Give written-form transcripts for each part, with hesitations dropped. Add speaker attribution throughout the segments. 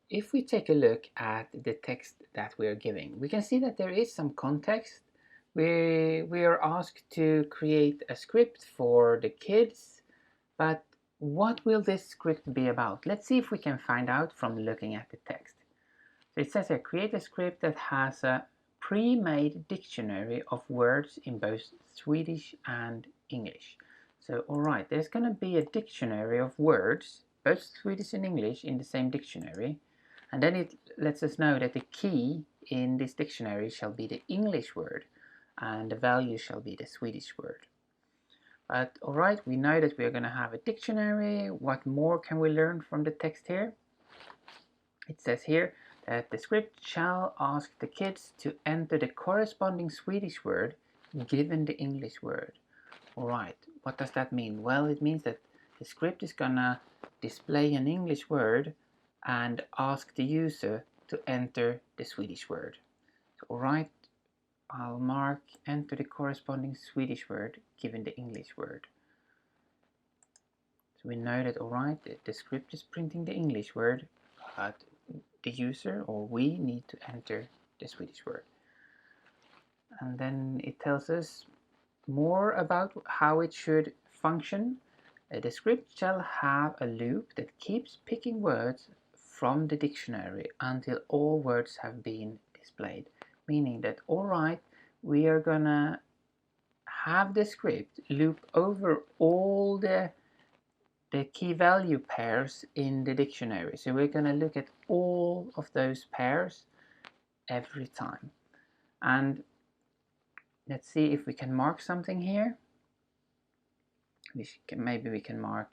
Speaker 1: if we take a look at the text that we are giving, we can see that there is some context. We are asked to create a script for the kids, but what will this script be about? Let's see if we can find out from looking at the text. So it says here, create a script that has a pre-made dictionary of words in both Swedish and English. So alright, there's going to be a dictionary of words, both Swedish and English, in the same dictionary. And then it lets us know that the key in this dictionary shall be the English word and the value shall be the Swedish word. But alright, we know that we are going to have a dictionary. What more can we learn from the text here? It says here that the script shall ask the kids to enter the corresponding Swedish word given the English word. Alright, what does that mean? Well, it means that the script is gonna display an English word and ask the user to enter the Swedish word. So, alright, I'll mark enter the corresponding Swedish word given the English word. So we know that, alright, the script is printing the English word, but the user or we need to enter the Swedish word. And then it tells us more about how it should function. The script shall have a loop that keeps picking words from the dictionary until all words have been displayed. Meaning that, alright, we are gonna have the script loop over all the key value pairs in the dictionary. So we're gonna look at all of those pairs every time. And let's see if we can mark something here. Maybe we can mark,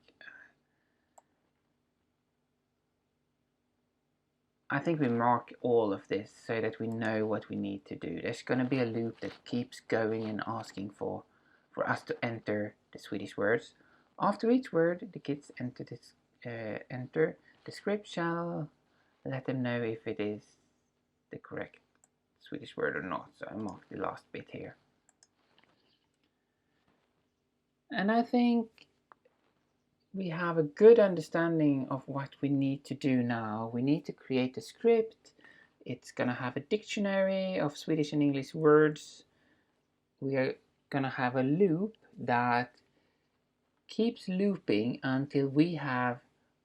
Speaker 1: I think we mark all of this so that we know what we need to do. There's going to be a loop that keeps going and asking for us to enter the Swedish words. After each word, the kids enter the script shall let them know if it is the correct Swedish word or not. So I marked the last bit here. And I think we have a good understanding of what we need to do now. We need to create a script. It's going to have a dictionary of Swedish and English words. We are going to have a loop that keeps looping until we have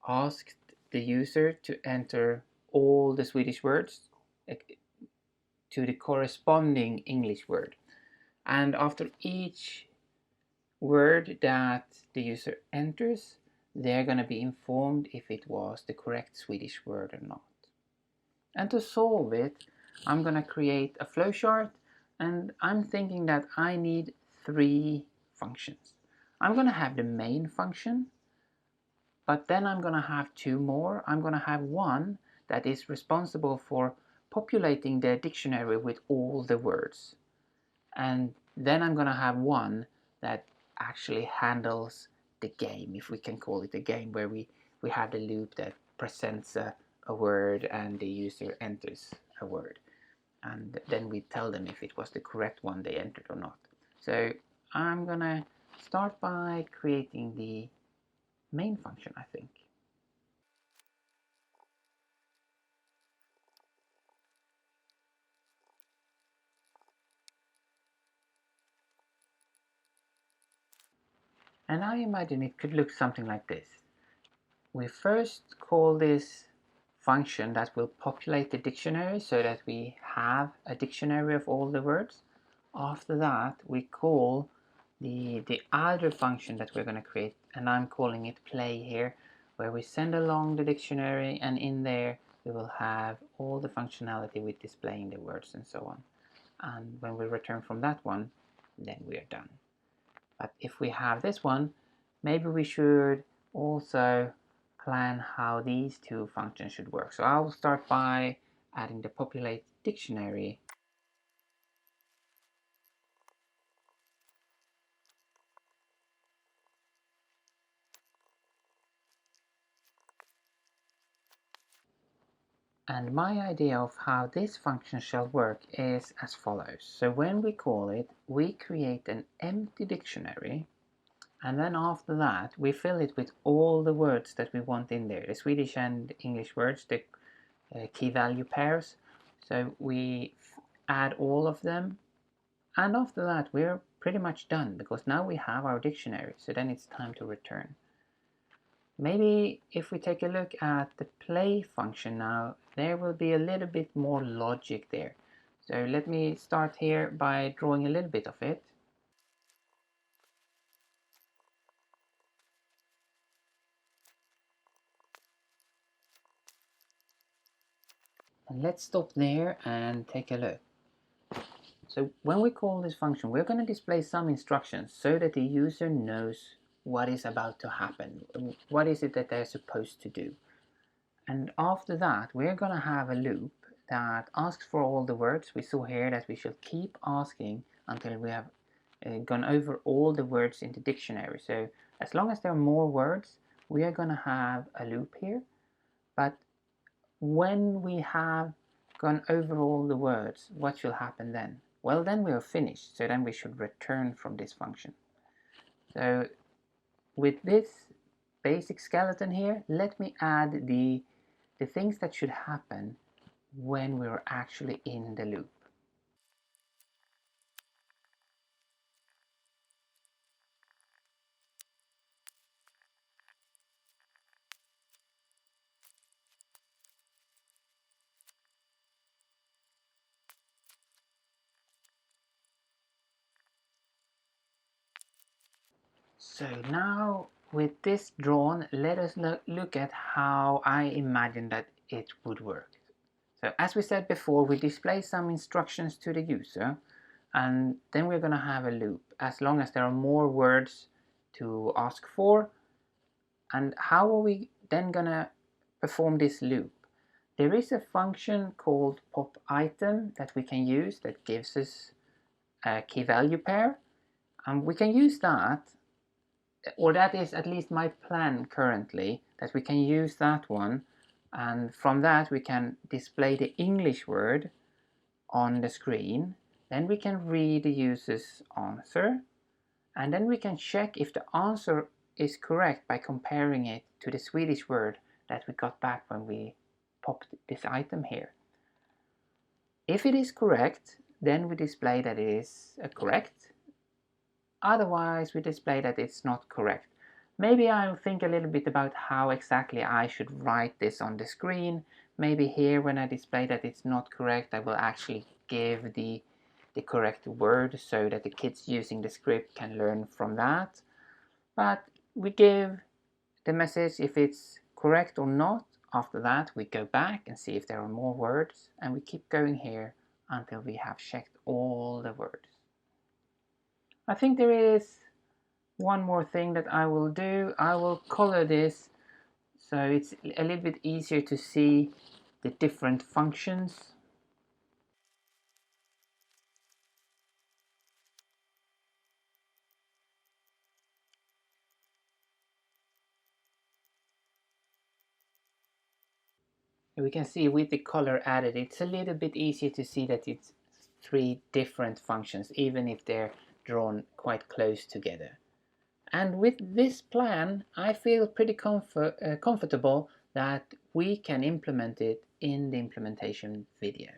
Speaker 1: asked the user to enter all the Swedish words to the corresponding English word. And after each word that the user enters, they're going to be informed if it was the correct Swedish word or not. And to solve it, I'm going to create a flowchart, and I'm thinking that I need 3 functions. I'm going to have the main function, but then I'm going to have 2 more. I'm going to have one that is responsible for populating the dictionary with all the words. And then I'm going to have one that actually handles the game, if we can call it a game, where we have the loop that presents a word and the user enters a word. And then we tell them if it was the correct one they entered or not. So I'm going to start by creating the main function, I think. And I imagine it could look something like this. We first call this function that will populate the dictionary so that we have a dictionary of all the words. After that, we call the other function that we're going to create, and I'm calling it play here, where we send along the dictionary, and in there we will have all the functionality with displaying the words and so on. And when we return from that one, then we are done. But if we have this one, maybe we should also plan how these 2 functions should work. So I'll start by adding the populate dictionary. And my idea of how this function shall work is as follows. So when we call it, we create an empty dictionary, and then after that we fill it with all the words that we want in there, the Swedish and English words, the key value pairs. So we add all of them, and after that we're pretty much done, because now we have our dictionary. So then it's time to return. Maybe if we take a look at the play function now, there will be a little bit more logic there. So let me start here by drawing a little bit of it. And let's stop there and take a look. So when we call this function, we're going to display some instructions so that the user knows what is about to happen. What is it that they're supposed to do? And after that, we're going to have a loop that asks for all the words. We saw here that we should keep asking until we have gone over all the words in the dictionary. So as long as there are more words, we are going to have a loop here. But when we have gone over all the words, what will happen then? Well, then we are finished. So then we should return from this function. So with this basic skeleton here, let me add the things that should happen when we're actually in the loop. So now with this drawn, let us look at how I imagine that it would work. So as we said before, we display some instructions to the user, and then we're going to have a loop as long as there are more words to ask for. And how are we then going to perform this loop? There is a function called pop item that we can use that gives us a key value pair, and we can use that, or that is at least my plan currently, that we can use that one, and from that we can display the English word on the screen. Then we can read the user's answer, and then we can check if the answer is correct by comparing it to the Swedish word that we got back when we popped this item here. If it is correct, then we display that it is correct. Otherwise, we display that it's not correct. Maybe I'll think a little bit about how exactly I should write this on the screen. Maybe here when I display that it's not correct, I will actually give the correct word so that the kids using the script can learn from that. But we give the message if it's correct or not. After that, we go back and see if there are more words, and we keep going here until we have checked all the words. I think there is one more thing that I will do. I will color this so it's a little bit easier to see the different functions. We can see with the color added, it's a little bit easier to see that it's three different functions, even if they're drawn quite close together. And with this plan, I feel pretty comfortable that we can implement it in the implementation video.